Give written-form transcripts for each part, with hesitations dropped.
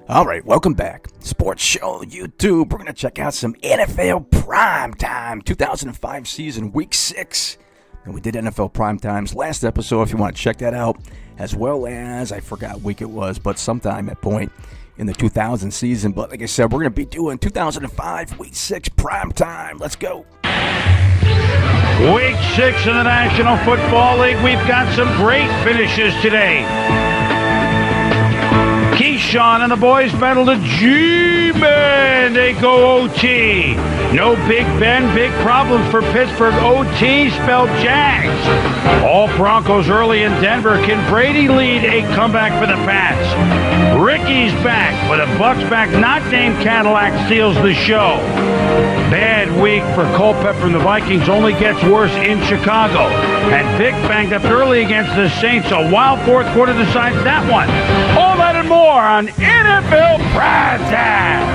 All right, welcome back. Sports Show YouTube. We're going to check out some NFL Primetime 2005 season, Week 6. And we did NFL Primetime's last episode if you want to check that out. As well as, I forgot what week it was, but sometime at point in the 2000 season. But like I said, we're going to be doing 2005 Week 6 Primetime. Let's go. Week 6 in the National Football League. We've got some great finishes today. Keyshawn and the boys battle the G-Men. They go OT. No Big Ben, big problem for Pittsburgh. OT spelled Jags. All Broncos early in Denver. Can Brady lead a comeback for the Pats? Ricky's back, but a Bucks back not named Cadillac steals the show. Bad week for Culpepper and the Vikings, only gets worse in Chicago. And Vic banged up early against the Saints. A wild fourth quarter decides that one. All that and more on NFL Primetime.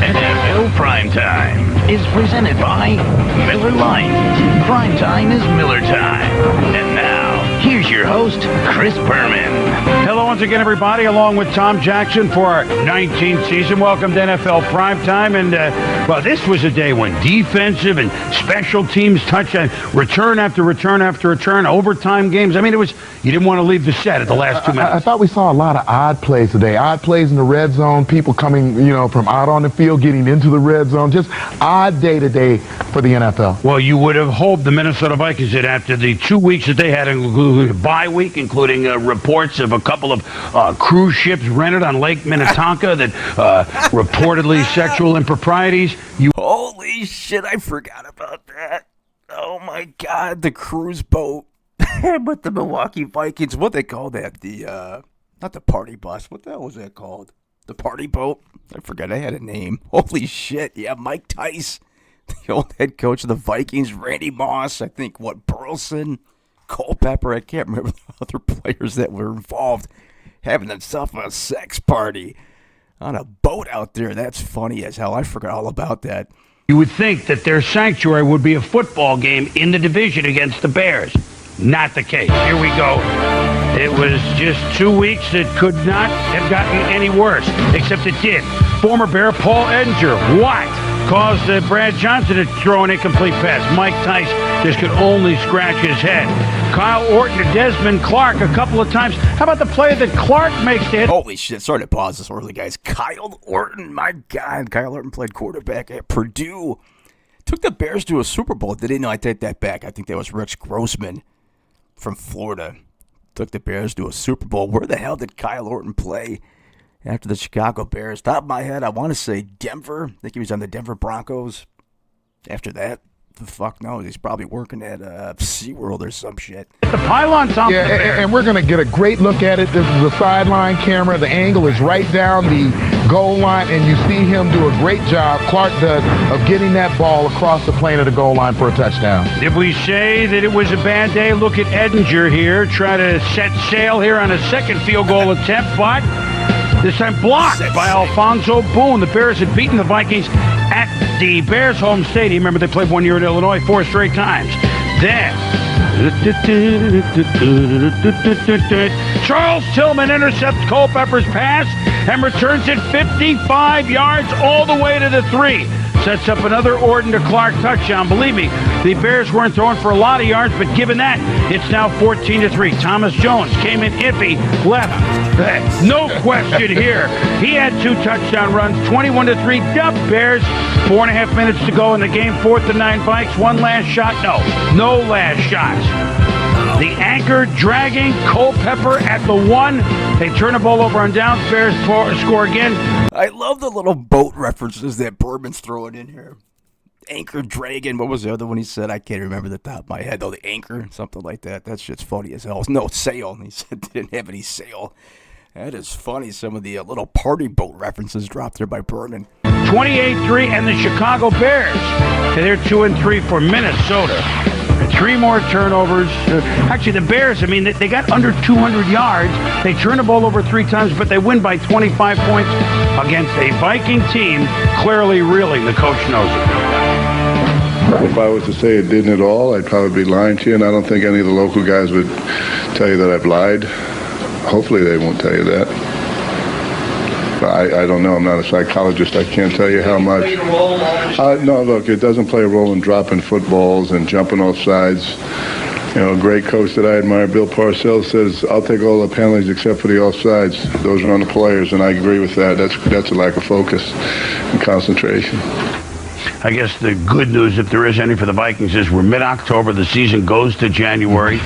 NFL Primetime is presented by Miller Lite. Primetime is Miller time. And now, here's your host, Chris Berman. Hello once again, everybody, along with Tom Jackson for our 19th season. Welcome to NFL Primetime. And, well, this was a day when defensive and special teams touchdown, return after return after return, overtime games. I mean, it was, you didn't want to leave the set at the last 2 minutes. I thought we saw a lot of odd plays today. Odd plays in the red zone, people coming, from out on the field, getting into the red zone. Just odd day today for the NFL. Well, you would have hoped the Minnesota Vikings did after the 2 weeks that they had a bye week, including reports of a couple of cruise ships rented on Lake Minnetonka that reportedly sexual improprieties. Holy shit, I forgot about that. Oh my God, the cruise boat. But the Milwaukee Vikings, what they call that? The, not the party bus. What the hell was that called? The party boat? I forgot, I had a name. Holy shit, yeah, Mike Tice, the old head coach of the Vikings, Randy Moss, I think, Burleson, Culpepper, I can't remember the other players that were involved, having themselves a sex party on a boat out there. That's funny as hell. I forgot all about that. You would think that their sanctuary would be a football game in the division against the Bears. Not the case. Here we go. It was just 2 weeks that could not have gotten any worse, except it did. Former Bear Paul Edinger, what? Caused Brad Johnson to throw an incomplete pass. Mike Tice just could only scratch his head. Kyle Orton to Desmond Clark a couple of times. How about the play that Clark makes to hit? Holy shit, sorry to pause this early, guys. Kyle Orton, my God. Kyle Orton played quarterback at Purdue. Took the Bears to a Super Bowl. They didn't know. I take that back. I think that was Rich Grossman from Florida. Took the Bears to a Super Bowl. Where the hell did Kyle Orton play after the Chicago Bears? Top of my head, I want to say Denver. I think he was on the Denver Broncos. After that, the fuck knows. He's probably working at SeaWorld or some shit. The pylon's on. Yeah, and we're going to get a great look at it. This is a sideline camera. The angle is right down the goal line, and you see him do a great job, Clark does, of getting that ball across the plane of the goal line for a touchdown. Did we say that it was a bad day? Look at Edinger here, try to set sail here on a second field goal attempt, but this time blocked by Alfonso Boone. The Bears had beaten the Vikings at the Bears' home stadium. Remember, they played 1 year in Illinois 4 straight times. Then, Charles Tillman intercepts Culpepper's pass and returns it 55 yards all the way to the 3. Sets up another Orton to Clark touchdown. Believe me, the Bears weren't throwing for a lot of yards, but given that, it's now 14-3. Thomas Jones came in iffy, left. No question here. He had 2 touchdown runs, 21-3. Dub Bears. 4.5 minutes to go in the game. 4th and 9 Vikes. One last shot. No last shots. The anchor dragging Culpepper at the 1. They turn the ball over on downs. Bears score again. I love the little boat references that Berman's throwing in here. Anchor dragging. What was the other one he said? I can't remember the top of my head. Oh, the anchor. Something like that. That shit's funny as hell. No, sail. He said didn't have any sail. That is funny. Some of the little party boat references dropped there by Berman. 28-3 and the Chicago Bears. They're 2-3 for Minnesota. 3 more turnovers. Actually, the Bears, I mean, they got under 200 yards. They turn the ball over 3 times, but they win by 25 points against a Viking team clearly reeling. The coach knows it. If I was to say it didn't at all, I'd probably be lying to you, and I don't think any of the local guys would tell you that I've lied. Hopefully they won't tell you that. I don't know. I'm not a psychologist. I can't tell you how much. No, look, it doesn't play a role in dropping footballs and jumping off sides. You know, a great coach that I admire, Bill Parcells, says, I'll take all the penalties except for the offsides. Those are on the players, and I agree with that. That's a lack of focus and concentration. I guess the good news, if there is any for the Vikings, is we're mid-October. The season goes to January.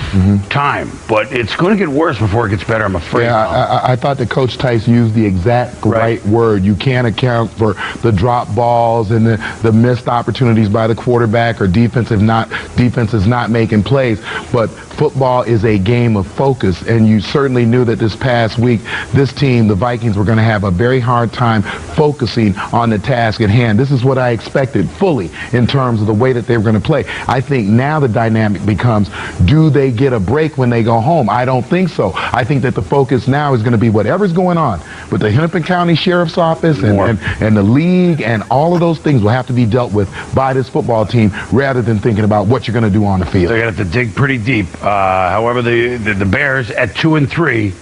Time. But it's going to get worse before it gets better, I'm afraid. Yeah, I thought that Coach Tice used the exact right word. You can't account for the drop balls and the missed opportunities by the quarterback or defenses not making plays. But football is a game of focus, and you certainly knew that this past week, this team, the Vikings, were going to have a very hard time focusing on the task at hand. This is what I expected fully in terms of the way that they were going to play. I think now the dynamic becomes, do they get a break when they go home? I don't think so. I think that the focus now is going to be whatever's going on with the Hennepin County Sheriff's Office and the league, and all of those things will have to be dealt with by this football team rather than thinking about what you're going to do on the field. They're going to have to dig pretty deep. However, the Bears at 2-3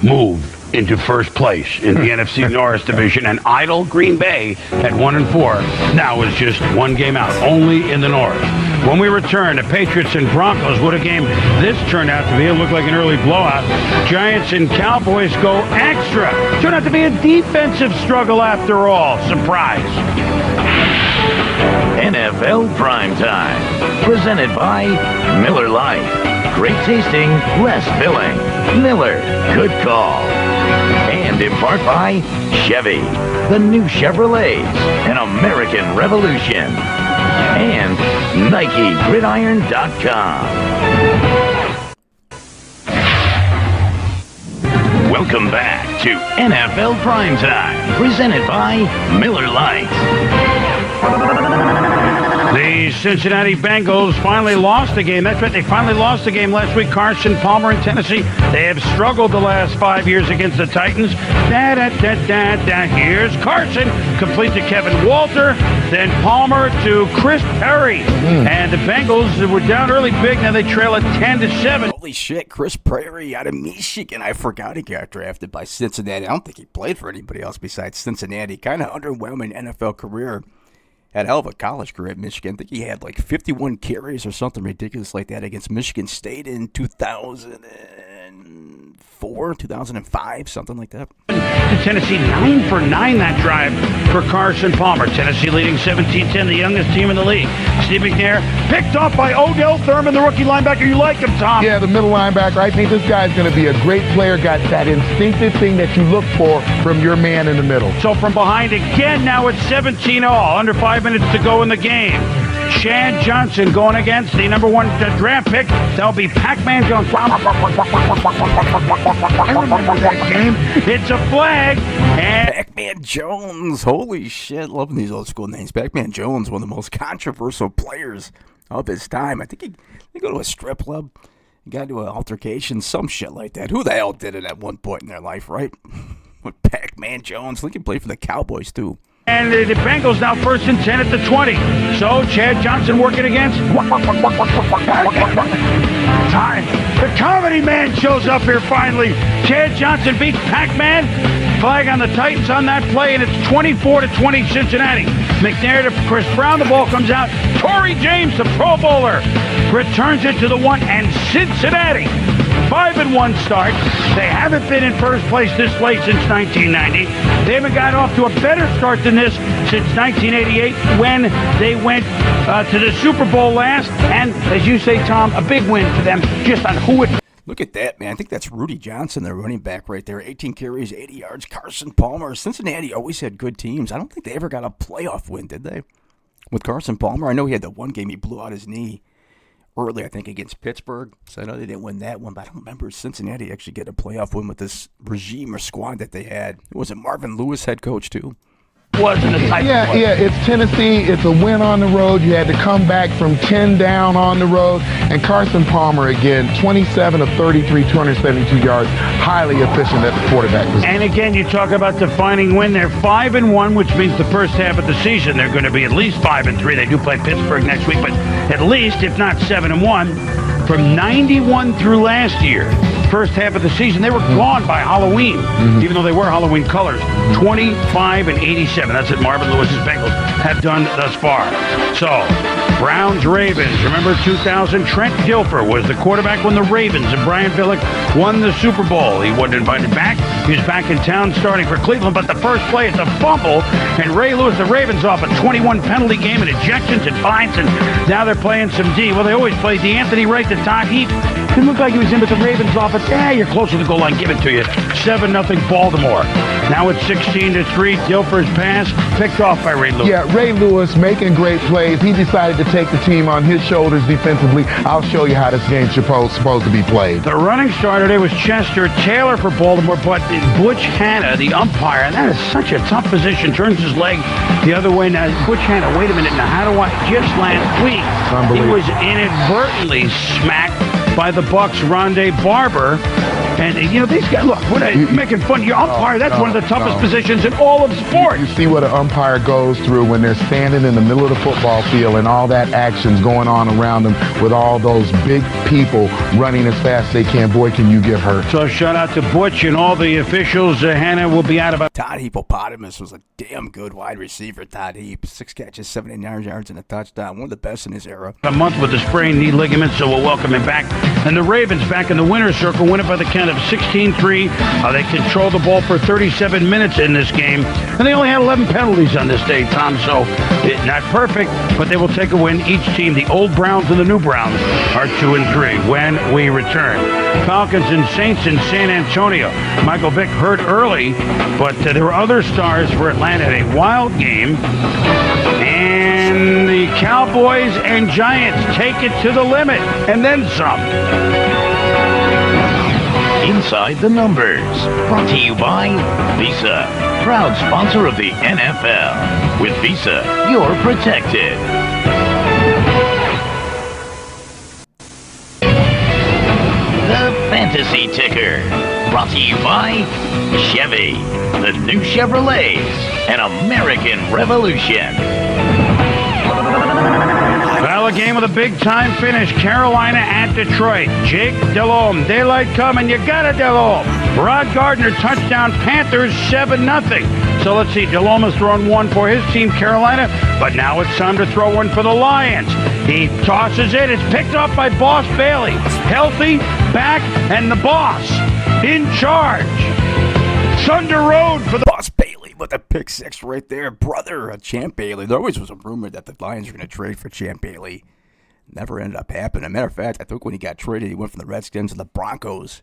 moved into first place in the NFC North Division, and idle Green Bay at 1-4 now is just one game out, only in the North. When we return, the Patriots and Broncos, what a game this turned out to be. It looked like an early blowout. Giants and Cowboys go extra. Turned out to be a defensive struggle after all. Surprise. NFL Primetime, presented by Miller Lite. Great tasting, less filling. Miller, good call. And in part by Chevy, the new Chevrolets, an American revolution. And NikeGridiron.com. Welcome back to NFL Primetime, presented by Miller Lite. The Cincinnati Bengals finally lost a game. That's right, they finally lost a game last week. Carson Palmer in Tennessee. They have struggled the last 5 years against the Titans. Here's Carson, complete to Kevin Walter, then Palmer to Chris Perry. And the Bengals were down early big. Now they trail at 10-7. Holy shit, Chris Prairie out of Michigan. I forgot he got drafted by Cincinnati. I don't think he played for anybody else besides Cincinnati. Kind of underwhelming NFL career. Had a hell of a college career at Michigan. I think he had like 51 carries or something ridiculous like that against Michigan State in 2004, 2005, something like that. Tennessee 9 for 9 that drive for Carson Palmer. Tennessee leading 17-10, the youngest team in the league. Steve McNair picked off by Odell Thurman, the rookie linebacker. You like him, Tom? Yeah, the middle linebacker. I think this guy's going to be a great player. Got that instinctive thing that you look for from your man in the middle. So from behind again, now it's 17-all. Under 5 minutes to go in the game. Chad Johnson going against the number 1 draft pick. That'll be Pac-Man Jones. I remember that game. It's a flag. And Pac-Man Jones. Holy shit. Loving these old school names. Pac-Man Jones, one of the most controversial players of his time. I think he go to a strip club. He got into an altercation, some shit like that. Who the hell did it at one point in their life, right? With Pac-Man Jones. I think he played for the Cowboys, too. And the Bengals now 1st and 10 at the 20. So Chad Johnson working against. Time. The comedy man shows up here finally. Chad Johnson beats Pac-Man. Flag on the Titans on that play, and it's 24-20 Cincinnati. McNair to Chris Brown. The ball comes out. Torrey James, the Pro Bowler, returns it to the 1, and Cincinnati 5-1 start. They haven't been in first place this late since 1990. They haven't got off to a better start than this since 1988 when they went to the Super Bowl last. And as you say, Tom, a big win for them just on who it. Look at that, man. I think that's Rudy Johnson, their running back right there. 18 carries, 80 yards. Carson Palmer. Cincinnati always had good teams. I don't think they ever got a playoff win, did they? With Carson Palmer, I know he had the one game he blew out his knee early, I think, against Pittsburgh. So I know they didn't win that one, but I don't remember Cincinnati actually get a playoff win with this regime or squad that they had. It wasn't Marvin Lewis head coach, too. was and the type Yeah, it was. yeah, it's Tennessee. It's a win on the road. You had to come back from 10 down on the road. And Carson Palmer, again, 27 of 33, 272 yards, highly efficient at the quarterback position. And again, you talk about defining win. They're 5-1, which means the first half of the season they're going to be at least 5-3. They do play Pittsburgh next week, but at least, if not 7-1, from 91 through last year, first half of the season, they were gone by Halloween, even though they were Halloween colors. 25-87. That's what Marvin Lewis's Bengals have done thus far. So, Browns, Ravens. Remember 2000? Trent Dilfer was the quarterback when the Ravens and Brian Billick won the Super Bowl. He wasn't invited back. He was back in town starting for Cleveland, but the first play, it's a fumble, and Ray Lewis, the Ravens, off a 21 penalty game and ejections and fines, and now they're playing some D. Well, they always play D'Anthony right to Todd Heap. Didn't look like he was in, but the Ravens off it. You're close to the goal line. Give it to you. 7-0 Baltimore. Now it's 16-3. Dilfer's pass picked off by Ray Lewis. Yeah, Ray Lewis making great plays. He decided to take the team on his shoulders defensively. I'll show you how this game's supposed to be played. The running starter today was Chester Taylor for Baltimore, but Butch Hanna, the umpire, and that is such a tough position, turns his leg the other way. Now, Butch Hanna, wait a minute. Now, how do I? Just last week, he was inadvertently smacked by the Bucks' Rondé Barber. And, you know, these guys, look, making fun of your umpire, that's one of the toughest positions in all of sports. You see what an umpire goes through when they're standing in the middle of the football field and all that action's going on around them with all those big people running as fast as they can. Boy, can you get hurt. So shout out to Butch and all the officials. Hannah will be out about. Todd Heapopotamus was a damn good wide receiver, Todd Heap. 6 catches, 79 yards, and a touchdown. One of the best in his era. A month with the sprained knee ligament, so we'll welcome him back. And the Ravens back in the winner's circle, win it by the count of 16-3. They controlled the ball for 37 minutes in this game. And they only had 11 penalties on this day, Tom, so not perfect, but they will take a win. Each team, the old Browns and the new Browns, are 2-3 when we return. Falcons and Saints in San Antonio. Michael Vick hurt early, but there were other stars for Atlanta. A wild game. And the Cowboys and Giants take it to the limit, and then some. Inside the Numbers, brought to you by Visa, proud sponsor of the NFL. With Visa, you're protected. The Fantasy Ticker, brought to you by Chevy, the new Chevrolets, an American Revolution. Well, a game with a big-time finish. Carolina at Detroit. Jake Delhomme. Daylight coming. You got it, Delhomme. Rod Gardner, touchdown. Panthers, 7-0. So let's see. Delhomme has thrown one for his team, Carolina, but now it's time to throw one for the Lions. He tosses it. It's picked up by Boss Bailey. Healthy, back, and the boss in charge. Thunder Road for the Boss Bailey with the pick 6 right there. Brother of Champ Bailey. There always was a rumor that the Lions were going to trade for Champ Bailey. Never ended up happening. As a matter of fact, I think when he got traded, he went from the Redskins to the Broncos.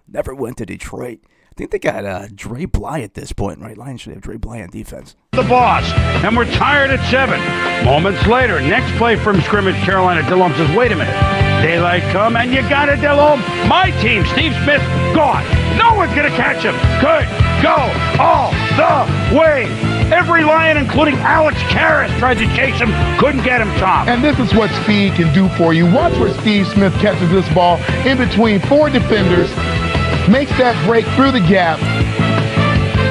Never went to Detroit. I think they got Dre Bly at this point, right? Lions should have Dre Bly on defense. The boss, and we're tired at 7. Moments later, next play from scrimmage, Carolina. Delhomme says, wait a minute. Daylight come, and you got it, Delhomme. My team, Steve Smith, gone. No one's going to catch him. Could go all the way. Every Lion, including Alex Karras, tried to chase him. Couldn't get him, Tom. And this is what speed can do for you. Watch where Steve Smith catches this ball in between 4 defenders, makes that break through the gap,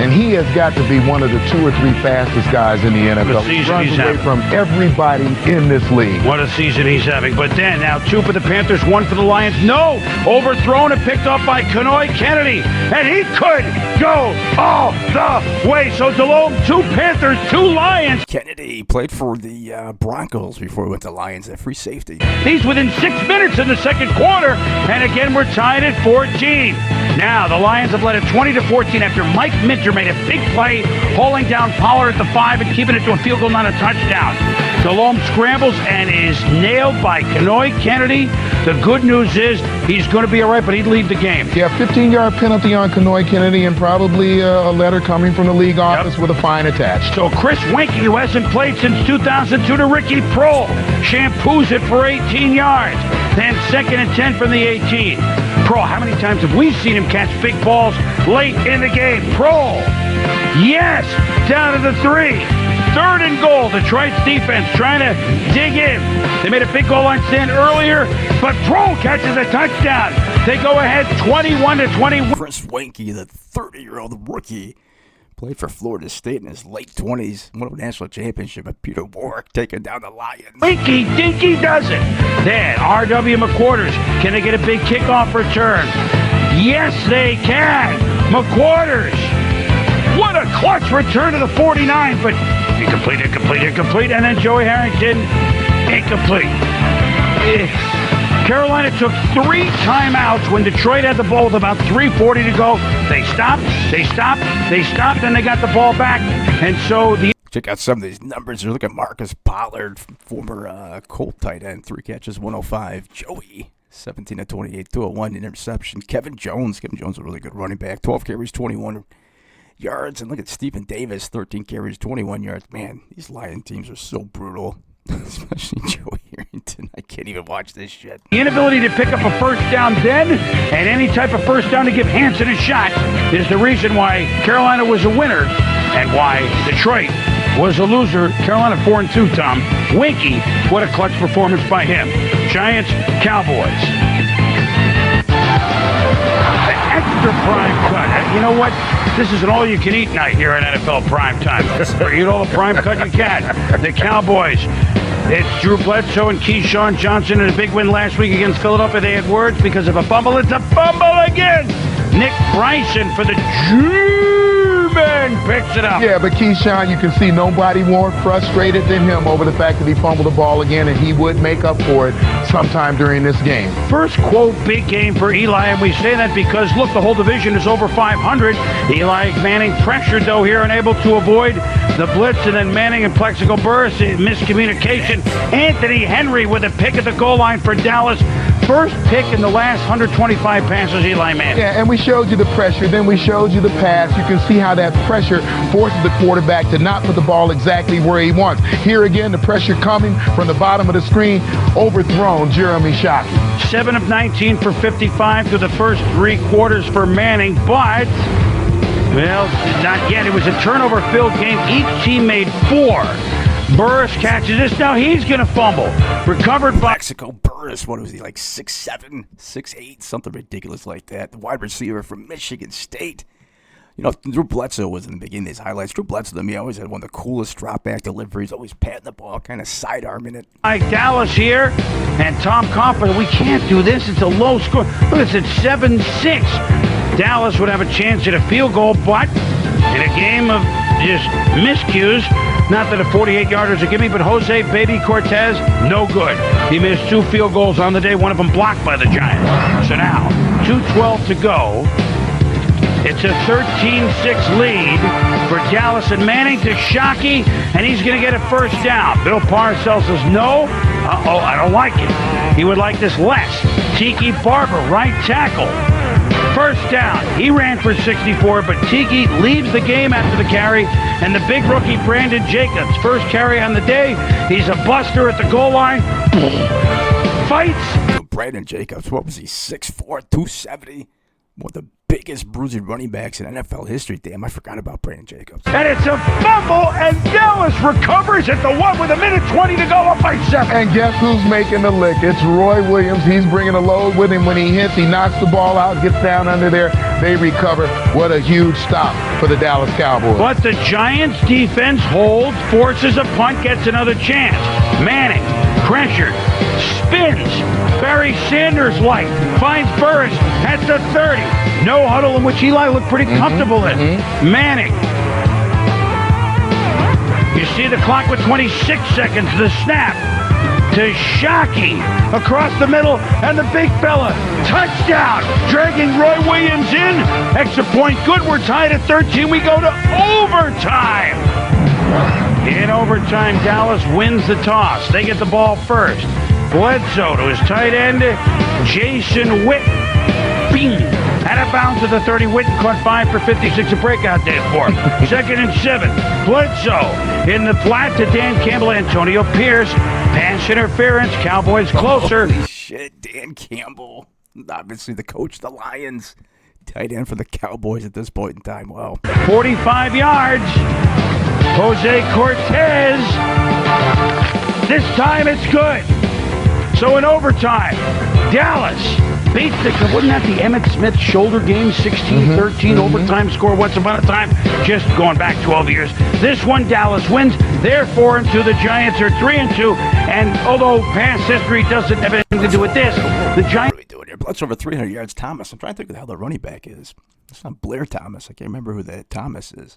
and he has got to be one of the 2 or 3 fastest guys in the NFL. He runs away from everybody in this league. What a season he's having. But then, now 2 for the Panthers, 1 for the Lions. No! Overthrown and picked up by Kenoy Kennedy. And he could go all the way. So Delhomme, 2 Panthers, 2 Lions. Kennedy played for the Broncos before he went to Lions at free safety. He's within 6 minutes in the second quarter. And again, we're tied at 14. Now, the Lions have led it 20-14 after Mike Minter made a big play, hauling down Pollard at the 5 and keeping it to a field goal, not a touchdown. Delhomme scrambles and is nailed by Kenoy Kennedy. The good news is he's going to be all right, but he'd leave the game. Yeah, 15-yard penalty on Kenoy Kennedy and probably a letter coming from the league office with a fine attached. So Chris Winkie, who hasn't played since 2002, to Ricky Prohl. Shampoos it for 18 yards. Then 2nd and 10 from the 18. Prohl, how many times have we seen him catch big balls late in the game? Prohl Yes, down to the 3. 3rd and goal. Detroit's defense trying to dig in. They made a big goal line stand earlier, but Troll catches a touchdown. They go ahead 21-21. Chris Winkie, the 30-year-old rookie, played for Florida State in his late 20s, won a national championship at Peter Warwick, taking down the Lions. Winky Dinky does it. Then R.W. McQuarters, can they get a big kickoff return? Yes, they can. McQuarters, what a clutch return to the 49, but incomplete, and then Joey Harrington, incomplete. Carolina took 3 timeouts when Detroit had the ball with about 3:40 to go. They stopped, and they got the ball back. And so the... Check out some of these numbers. Look at Marcus Pollard, former Colt tight end, 3 catches, 105. Joey, 17-28, 201 interception. Kevin Jones, a really good running back, 12 carries, 21 yards. And look at Stephen Davis, 13 carries, 21 yards. Man, these Lion teams are so brutal. Especially Joey Harrington. I can't even watch this shit. The inability to pick up a first down then, and any type of first down to give Hansen a shot, is the reason why Carolina was a winner, and why Detroit was a loser. Carolina 4-2, Tom. Winky, what a clutch performance by him. Giants, Cowboys. The extra prime cut. You know what? This is an all-you-can-eat night here at NFL Primetime. Eat all the prime cut you can. The Cowboys. It's Drew Bledsoe and Keyshawn Johnson in a big win last week against Philadelphia. They had words because of a fumble. It's a fumble again. Nick Bryson for the German picks it up. Yeah, but Keyshawn, you can see nobody more frustrated than him over the fact that he fumbled the ball again, and he would make up for it sometime during this game. First, quote, big game for Eli, and we say that because, look, the whole division is over 500. Eli Manning pressured, though, here, unable to avoid the blitz, and then Manning and Plexico Burris, miscommunication. Anthony Henry with a pick at the goal line for Dallas. First pick in the last 125 passes, Eli Manning. Yeah, and we showed you the pressure, then we showed you the pass. You can see how that pressure forces the quarterback to not put the ball exactly where he wants. Here again, the pressure coming from the bottom of the screen, overthrown Jeremy Shockey. 7 of 19 for 55 through the first 3 quarters for Manning, but, well, not yet. It was a turnover-filled game. Each team made 4. Burris catches this. Now he's going to fumble. Recovered by... Mexico Burris, what was he, like 6'7", 6'8", something ridiculous like that. The wide receiver from Michigan State. You know, Drew Bledsoe was in the beginning of these highlights. Drew Bledsoe, to me, always had one of the coolest drop-back deliveries, always patting the ball, kind of sidearming it. Like Dallas here, and Tom Coughlin, we can't do this. It's a low score. Look, it's at 7-6. Dallas would have a chance at a field goal, but in a game of just miscues, not that a 48-yarder is a gimme, but Jose Beatty Cortez, no good. He missed 2 field goals on the day, one of them blocked by the Giants. So now, 2:12 to go. It's a 13-6 lead for Dallas, and Manning to Shockey, and he's going to get a first down. Bill Parcells says, no. I don't like it. He would like this less. Tiki Barber, right tackle. First down. He ran for 64, but Tiki leaves the game after the carry, and the big rookie Brandon Jacobs, first carry on the day. He's a buster at the goal line. Fights. Brandon Jacobs, what was he, 6'4", 270? One of the biggest bruising running backs in NFL history. Damn, I forgot about Brandon Jacobs. And it's a fumble, and Dallas recovers at the 1 with 1:20 to go, up by 7. And guess who's making the lick? It's Roy Williams. He's bringing a load with him when he hits. He knocks the ball out, gets down under there. They recover. What a huge stop for the Dallas Cowboys. But the Giants defense holds, forces a punt, gets another chance. Manning, pressured, spins. Barry Sanders light, finds Burris at the 30. No huddle, in which Eli looked pretty comfortable in. Manning. You see the clock with 26 seconds. The snap to Shockey across the middle, and the big fella. Touchdown! Dragging Roy Williams in. Extra point good. We're tied at 13. We go to overtime. In overtime, Dallas wins the toss. They get the ball first. Bledsoe to his tight end, Jason Witten. Bing! Out of bounds to the 30. Witten caught 5 for 56, a breakout day for him. 2nd and 7. Bledsoe in the flat to Dan Campbell. Antonio Pierce. Pass interference. Cowboys closer. Holy shit, Dan Campbell. Obviously the coach of the Lions. tight end for the Cowboys at this point in time. Wow. 45 yards. Jose Cortez. This time it's good. So in overtime, Dallas beats wasn't that the Emmitt Smith shoulder game, 16-13 overtime score once upon a time, just going back 12 years. This one, Dallas wins. They're 4-2. The Giants are 3-2. And although past history doesn't have anything to do with this, the Giants... What are we doing here? Plus over 300 yards, Thomas. I'm trying to think of the hell the running back is. It's not Blair Thomas. I can't remember who that Thomas is.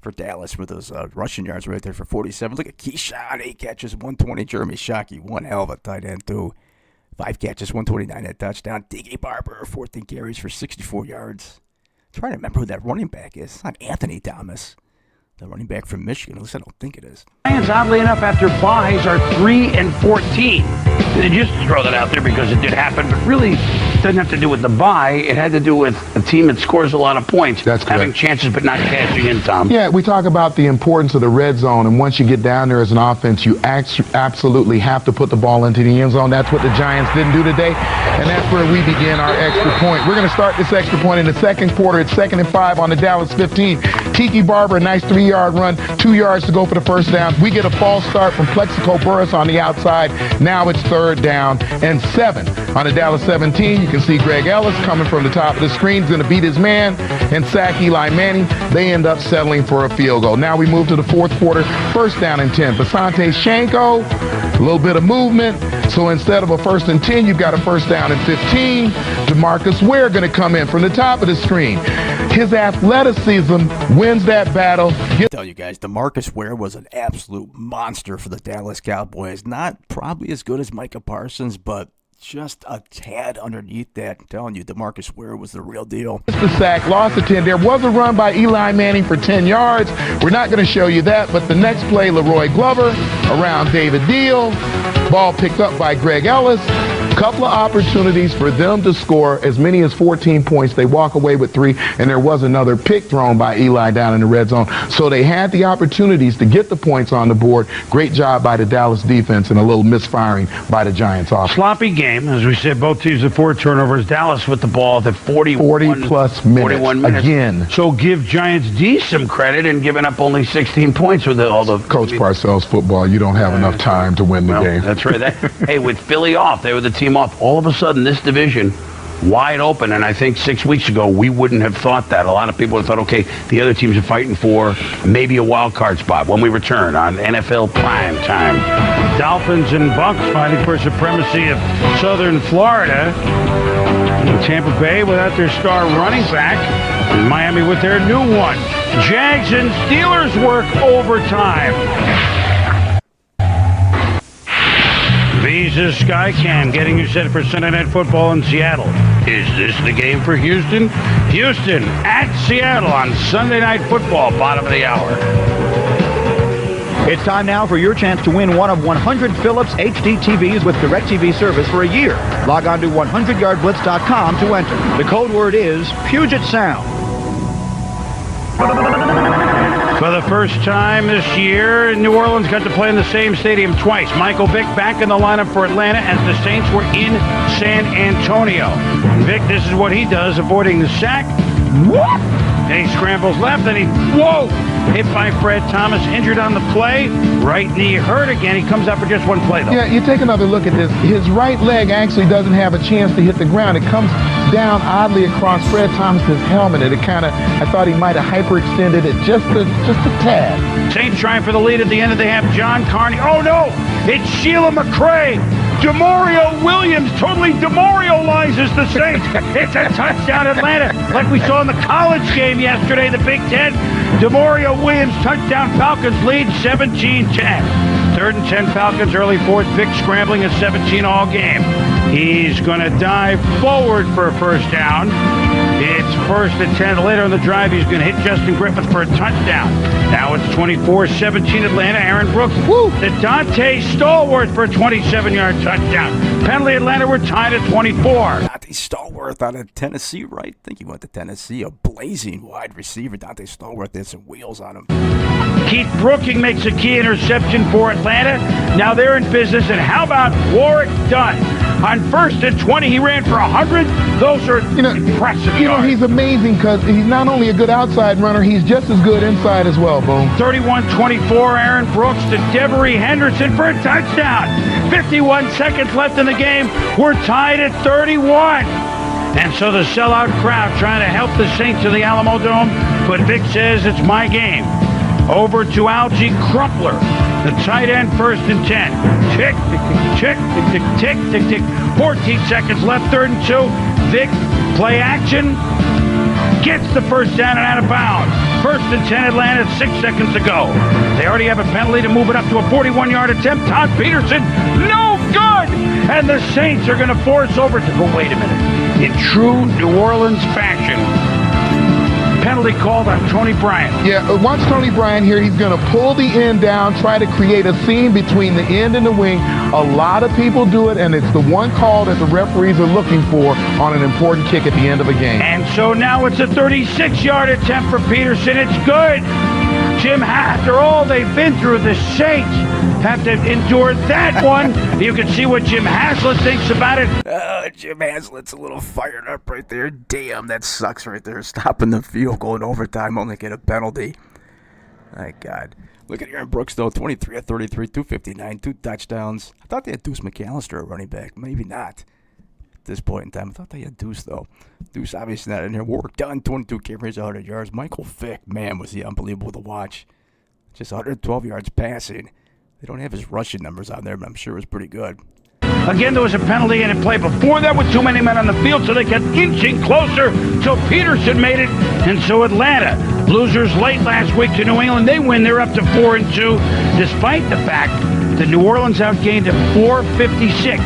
For Dallas with those rushing yards right there for 47. Look at Keyshawn, 8 catches, 120. Jeremy Shockey, one hell of a tight end too. 5 catches, 129 at touchdown. Diggy Barber, 14 carries for 64 yards. I'm trying to remember who that running back is. It's not Anthony Thomas, the running back from Michigan. At least I don't think it is. Giants, oddly enough, after buys are 3-14. Just throw that out there because it did happen, but really it doesn't have to do with the buy. It had to do with a team that scores a lot of points. That's having correct. chances but not cashing in, Tom. Yeah, we talk about the importance of the red zone, and once you get down there as an offense, you absolutely have to put the ball into the end zone. That's what the Giants didn't do today, and that's where we begin our extra point. We're going to start this extra point in the second quarter. It's 2nd and 5 on the Dallas 15. Tiki Barber, a nice 3-yard run, 2 yards to go for the first down. We get a false start from Plexico Burris on the outside. Now it's 3rd down and 7. On the Dallas 17, you can see Greg Ellis coming from the top of the screen. He's going to beat his man and sack Eli Manning. They end up settling for a field goal. Now we move to the 4th quarter, 1st down and 10. Basante Shanko, a little bit of movement. So instead of a 1st and 10, you've got a 1st down and 15. DeMarcus Ware going to come in from the top of the screen. His athleticism wins that battle. I tell you guys, DeMarcus Ware was an absolute monster for the Dallas Cowboys. Not probably as good as Micah Parsons, but just a tad underneath that. I'm telling you, DeMarcus Ware was the real deal. The sack, loss of 10. There was a run by Eli Manning for 10 yards. We're not going to show you that, but the next play, Leroy Glover around David Deal. Ball picked up by Greg Ellis. Couple of opportunities for them to score as many as 14 points. They walk away with 3, and there was another pick thrown by Eli down in the red zone. So they had the opportunities to get the points on the board. Great job by the Dallas defense and a little misfiring by the Giants offense. Sloppy game. As we said, both teams with 4 turnovers. Dallas with the ball at 40 plus minutes. 41 minutes. Again. So give Giants D some credit in giving up only 16 points with all the... Coach Parcells football, you don't have enough time to win the game. That's right. Hey, with Philly off, they were the team off. All of a sudden, this division wide open, and I think 6 weeks ago we wouldn't have thought that. A lot of people have thought, okay, the other teams are fighting for maybe a wild card spot when we return on NFL Primetime. Dolphins and Bucks fighting for supremacy of Southern Florida. And Tampa Bay without their star running back. And Miami with their new one. Jags and Steelers work overtime. Visa Skycam getting you set for Sunday Night Football in Seattle. Is this the game for Houston? Houston at Seattle on Sunday Night Football, bottom of the hour. It's time now for your chance to win one of 100 Philips HD TVs with DirecTV service for a year. Log on to 100yardblitz.com to enter. The code word is Puget Sound. For the first time this year, New Orleans got to play in the same stadium twice. Michael Vick back in the lineup for Atlanta as the Saints were in San Antonio. Vick, this is what he does, avoiding the sack. Whoop! And he scrambles left, and hit by Fred Thomas, injured on the play. Right knee hurt again. He comes out for just one play, though. Yeah, you take another look at this. His right leg actually doesn't have a chance to hit the ground. It comes down oddly across Fred Thomas's helmet, and I thought he might have hyperextended it just a tad. Saints trying for the lead at the end of the half. John Carney. Oh, no! It's Sheila McCray. Demario Williams totally demoralizes the Saints. It's a touchdown, Atlanta. Like we saw in the college game yesterday, the Big Ten. Demario Williams, touchdown, Falcons lead 17-10. 3rd and 10 Falcons, early 4th. Vick scrambling at 17 all game. He's going to dive forward for a first down. It's 1st and 10. Later in the drive, he's going to hit Justin Griffith for a touchdown. Now it's 24-17 Atlanta. Aaron Brooks to Dante Stallworth for a 27-yard touchdown. Penalty Atlanta, we're tied at 24. Dante Stallworth out of Tennessee, right? I think he went to Tennessee. A blazing wide receiver. Dante Stallworth had some wheels on him. Keith Brooking makes a key interception for Atlanta. Now they're in business. And how about Warwick Dunn On 1st and 20, he ran for 100. Those are impressive yards. He's amazing because he's not only a good outside runner, he's just as good inside as well, Boom. 31-24, Aaron Brooks to Devery Henderson for a touchdown. 51 seconds left in the game. We're tied at 31. And so the sellout crowd trying to help the Saints in the Alamo Dome, but Vic says it's my game. Over to Algie Crumpler, the tight end, 1st and 10. Tick, tick, tick, tick, tick, tick, tick. 14 seconds left, 3rd and 2. Vic, play action, gets the first down and out of bounds. 1st and 10 Atlanta, 6 seconds to go. They already have a penalty to move it up to a 41-yard attempt. Todd Peterson, no good! And the Saints are going to force over to go, wait a minute. In true New Orleans fashion, penalty called on Tony Bryant. Yeah, watch Tony Bryant here. He's going to pull the end down, try to create a seam between the end and the wing. A lot of people do it, and it's the one call that the referees are looking for on an important kick at the end of a game. And so now it's a 36-yard attempt for Peterson. It's good. Jim, after all they've been through, the Saints have to endure that one. You can see what Jim Haslett thinks about it. Jim Haslett's a little fired up right there. Damn, that sucks right there. Stopping the field goal in overtime, only get a penalty. My God. Look at Aaron Brooks, though. 23 of 33, 259, 2 touchdowns. I thought they had Deuce McAllister at running back. Maybe not at this point in time. I thought they had Deuce, though. Deuce obviously not in there. Work done. 22 carries, 100 yards. Michael Vick, man, was he unbelievable to watch. Just 112 yards passing. They don't have his rushing numbers on there, but I'm sure it was pretty good. Again, there was a penalty in play before that with too many men on the field, so they kept inching closer till Peterson made it. And so Atlanta, losers late last week to New England, they win. They're up to 4-2, despite the fact that New Orleans outgained them 456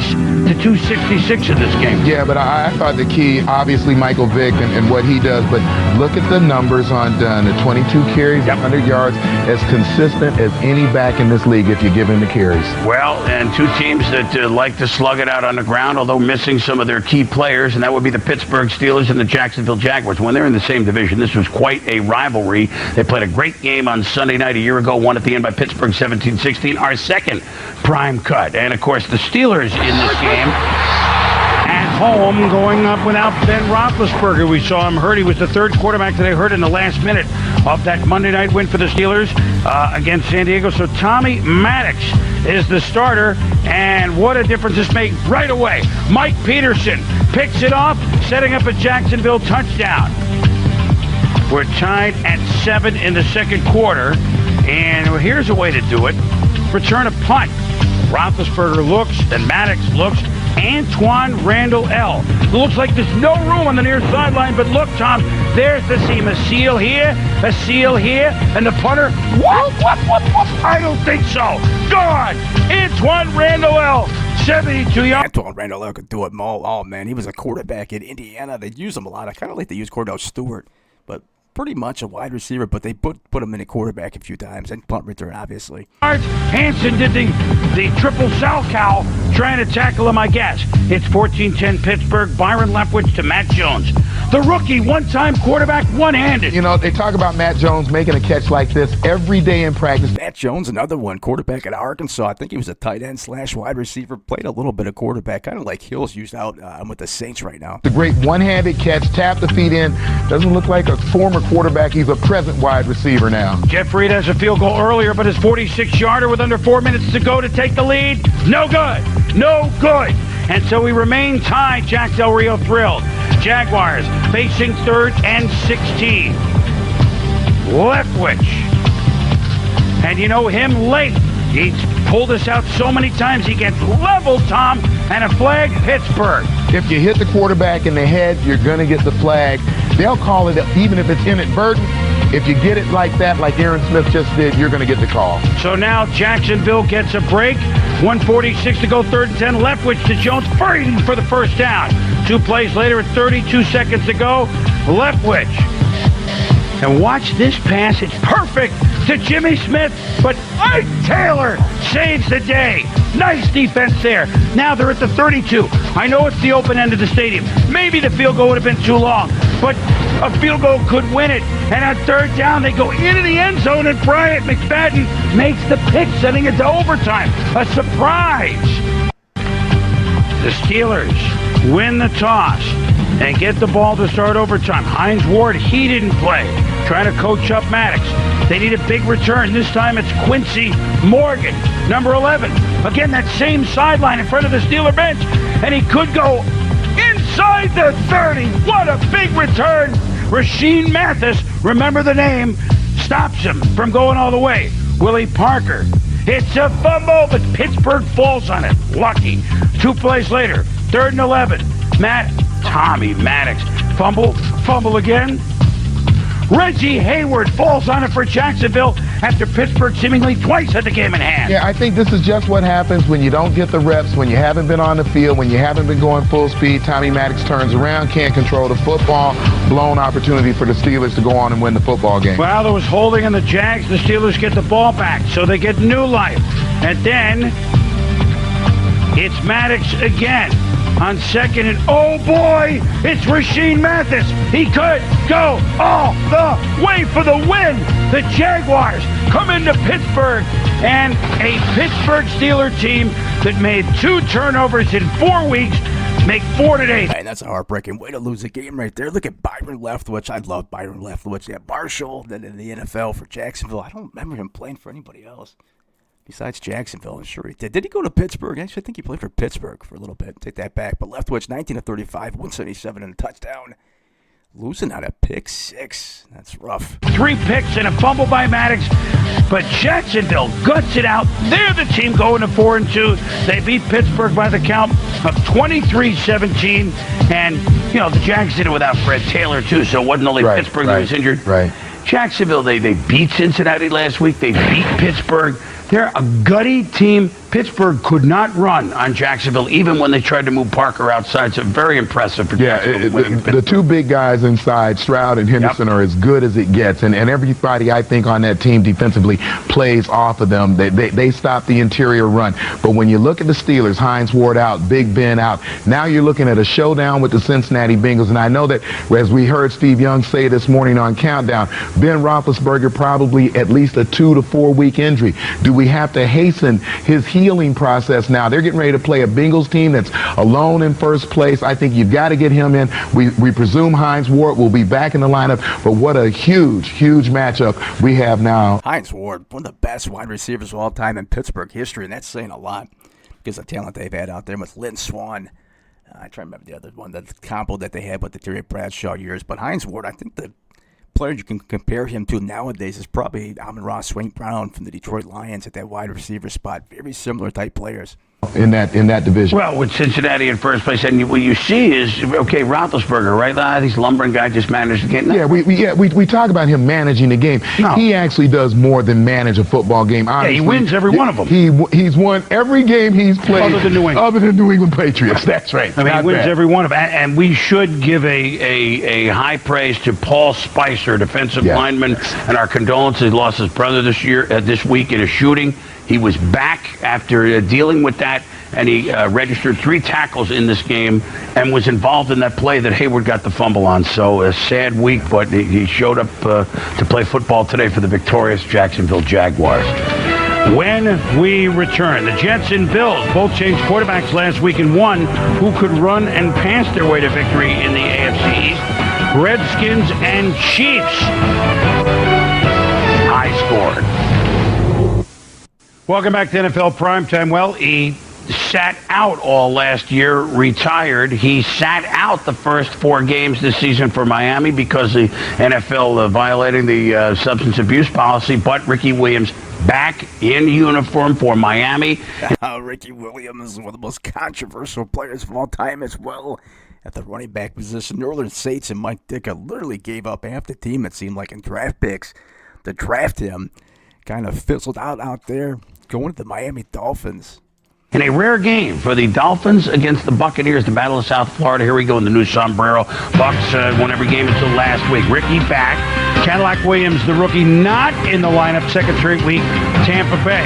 to 266 in this game. Yeah, but I thought the key, obviously, Michael Vick and what he does, but look at the numbers on Dunn. The 22 carries, 100 yards, as consistent as any back in this league if you give him the carries. Well, and two teams that like to slug it out on the ground, although missing some of their key players, and that would be the Pittsburgh Steelers and the Jacksonville Jaguars. When they're in the same division, this was quite a rivalry. They played a great game on Sunday night a year ago, won at the end by Pittsburgh 17-16, our second prime cut. And, of course, the Steelers in this game at home going up without Ben Roethlisberger. We saw him hurt. He was the third quarterback that they hurt in the last minute of that Monday night win for the Steelers against San Diego. So Tommy Maddox is the starter, and what a difference this made right away. Mike Peterson picks it off, setting up a Jacksonville touchdown. We're tied at 7 in the second quarter, and here's a way to do it. Return a punt. Roethlisberger looks, then Maddox looks. Antoine Randall L. It looks like there's no room on the near sideline, but look, Tom, there's the seam. A seal here, and the punter, whoop, whoop, whoop, whoop. I don't think so. Gone. Antoine Randall L. 72 yards. Antoine Randall L. could do it all. Oh, man, he was a quarterback in Indiana. They'd use him a lot. I kind of like they use Cordell Stewart, but pretty much a wide receiver, but they put him in a quarterback a few times, and punt return, obviously. Hansen did the triple Salchow, trying to tackle him, I guess. It's 14-10 Pittsburgh. Byron Leftwich to Matt Jones. The rookie, one-time quarterback, one-handed. You know, they talk about Matt Jones making a catch like this every day in practice. Matt Jones, another one, quarterback at Arkansas. I think he was a tight end / wide receiver. Played a little bit of quarterback, kind of like Hill's used out with the Saints right now. The great one-handed catch, tap the feet in. Doesn't look like a former quarterback. He's a present wide receiver now. Jeff Reed has a field goal earlier, but his 46-yarder with under 4 minutes to go to take the lead. No good. No good. And so we remain tied. Jack Del Rio thrilled. Jaguars facing 3rd and 16. Leftwich. And you know him late. He's pulled us out so many times. He gets leveled, Tom, and a flag, Pittsburgh. If you hit the quarterback in the head, you're going to get the flag. They'll call it, even if it's inadvertent. If you get it like that, like Aaron Smith just did, you're going to get the call. So now Jacksonville gets a break. 1:46 to go, 3rd and 10. Leftwich to Jones, fighting for the first down. 2 plays later at 32 seconds to go. Leftwich. And watch this pass. It's perfect to Jimmy Smith, but Ike Taylor saves the day. Nice defense there. Now they're at the 32. I know it's the open end of the stadium. Maybe the field goal would have been too long, but a field goal could win it. And on 3rd down, they go into the end zone, and Bryant McFadden makes the pick, sending it to overtime. A surprise. The Steelers win the toss and get the ball to start overtime. Hines Ward, he didn't play, trying to coach up Maddox. They need a big return. This time it's Quincy Morgan, number 11. Again, that same sideline in front of the Steeler bench, and he could go inside the 30. What a big return. Rasheed Mathis, remember the name, stops him from going all the way. Willie Parker, it's a fumble, but Pittsburgh falls on it. Lucky. 2 plays later, 3rd and 11. Tommy Maddox, fumble again. Reggie Hayward falls on it for Jacksonville after Pittsburgh seemingly twice had the game in hand. Yeah, I think this is just what happens when you don't get the reps, when you haven't been on the field, when you haven't been going full speed. Tommy Maddox turns around, can't control the football. Blown opportunity for the Steelers to go on and win the football game. Well, there was holding in the Jags. The Steelers get the ball back, so they get new life. And then it's Maddox again. On 2nd and, oh boy, it's Rasheed Mathis. He could go all the way for the win. The Jaguars come into Pittsburgh, and a Pittsburgh Steeler team that made 2 turnovers in 4 weeks make 4 today. Man, that's a heartbreaking way to lose a game right there. Look at Byron Leftwich. I love Byron Leftwich. Yeah, Marshall, then in the NFL for Jacksonville. I don't remember him playing for anybody else besides Jacksonville. I'm sure he did. Did he go to Pittsburgh? Actually, I think he played for Pittsburgh for a little bit. Take that back. But Leftwich, 19 of 35, 177 and a touchdown. Losing on a pick 6. That's rough. 3 picks and a fumble by Maddox, but Jacksonville guts it out. They're the team going to 4-2. They beat Pittsburgh by the count of 23-17. And, you know, the Jags did it without Fred Taylor, too, so it wasn't only Pittsburgh that was injured. Right. Jacksonville, they beat Cincinnati last week. They beat Pittsburgh. They're a gutty team. Pittsburgh could not run on Jacksonville, even when they tried to move Parker outside. So very impressive for Jacksonville. The 2 big guys inside, Stroud and Henderson, are as good as it gets. And everybody, I think, on that team defensively plays off of them. They stop the interior run. But when you look at the Steelers, Hines Ward out, Big Ben out, now you're looking at a showdown with the Cincinnati Bengals. And I know that, as we heard Steve Young say this morning on Countdown, Ben Roethlisberger probably at least a 2 to 4 week injury. Do we have to hasten his healing process now? They're getting ready to play a Bengals team that's alone in first place. I think you've got to get him in. We presume Hines Ward will be back in the lineup, but what a huge matchup we have now. Hines Ward, one of the best wide receivers of all time in Pittsburgh history, and that's saying a lot because of the talent they've had out there with Lynn Swann. I try to remember the other one, the combo that they had with the Terry Bradshaw years, but Hines Ward, I think the player you can compare him to nowadays is probably Amon-Ra St. Brown from the Detroit Lions at that wide receiver spot. Very similar type players. in that division. Well, with Cincinnati in first place, and what you see is, okay, Roethlisberger, right? These lumbering guys just managed to get. Yeah, we talk about him managing the game. No. He actually does more than manage a football game. Honestly, yeah, he wins every one of them. He's won every game he's played. Other than New England Patriots. That's right. I mean, he wins every one of them. And we should give a high praise to Paul Spicer, defensive lineman, and our condolences. He lost his brother this week in a shooting. He was back after dealing with that, and he registered 3 tackles in this game and was involved in that play that Hayward got the fumble on. So a sad week, but he showed up to play football today for the victorious Jacksonville Jaguars. When we return, the Jets and Bills both changed quarterbacks last week and won. Who could run and pass their way to victory in the AFC East? Redskins and Chiefs. High scored. Welcome back to NFL Primetime. Well, he sat out all last year, retired. He sat out the first 4 games this season for Miami because the NFL violating the substance abuse policy, but Ricky Williams back in uniform for Miami. Ricky Williams is one of the most controversial players of all time as well at the running back position. New Orleans Saints and Mike Ditka literally gave up half the team, it seemed like, in draft picks to draft him. Kind of fizzled out there, going to the Miami Dolphins. In a rare game for the Dolphins against the Buccaneers, the Battle of South Florida. Here we go in the new sombrero. Bucs won every game until last week. Ricky back. Cadillac Williams, the rookie, not in the lineup second straight week. Tampa Bay.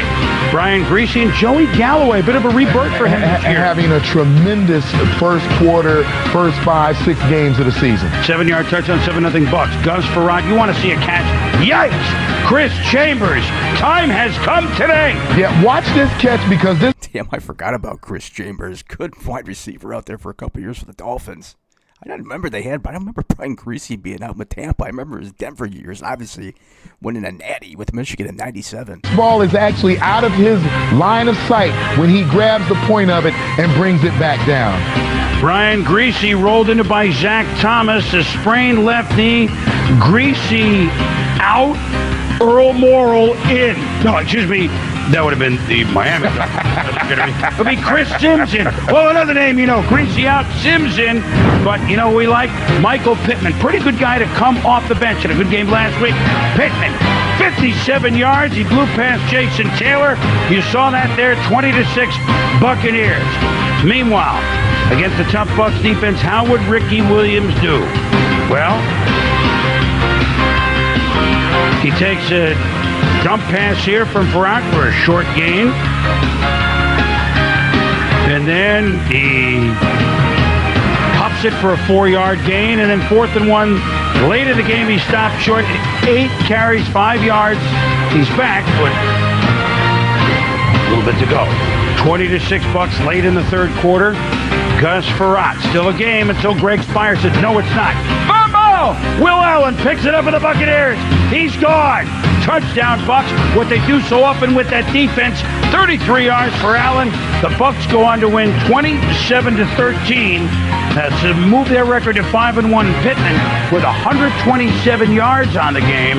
Brian Greasy and Joey Galloway, a bit of a rebirth for him this year. Having a tremendous first quarter, first 5-6 games of the season. 7-yard touchdown, 7-0 Bucs. Gus Farad, you want to see a catch? Yikes! Chris Chambers, time has come today. Yeah, watch this catch because this... Damn, I forgot about Chris Chambers. Good wide receiver out there for a couple years for the Dolphins. I don't remember they had, but I don't remember Brian Greasy being out with Tampa. I remember his Denver years, obviously winning a natty with Michigan in '97. Ball is actually out of his line of sight when he grabs the point of it and brings it back down. Brian Greasy rolled into by Zach Thomas, a sprained left knee. Greasy out, Earl Morrill in. No, excuse me. That would have been the Miami. It would be Chris Sims in. Well, another name, Greasy out, Sims in. But, we like Michael Pittman. Pretty good guy to come off the bench. Had a good game last week. Pittman, 57 yards. He blew past Jason Taylor. You saw that there, 20-6 Buccaneers. Meanwhile, against the tough Bucs defense, how would Ricky Williams do? Well, he takes a dump pass here from Farrak for a short gain. And then he pops it for a 4-yard gain. And then 4th and 1. Late in the game, he stopped short. 8 carries, 5 yards. He's back, but a little bit to go. 20-6 Bucs late in the third quarter. Gus Farrak. Still a game until Greg Spire says, no, it's not. Fumble! Will Allen picks it up for the Buccaneers. He's gone. Touchdown, Bucs. What they do so often with that defense, 33 yards for Allen. The Bucs go on to win 27-13 to move their record to 5-1. Pittman with 127 yards on the game,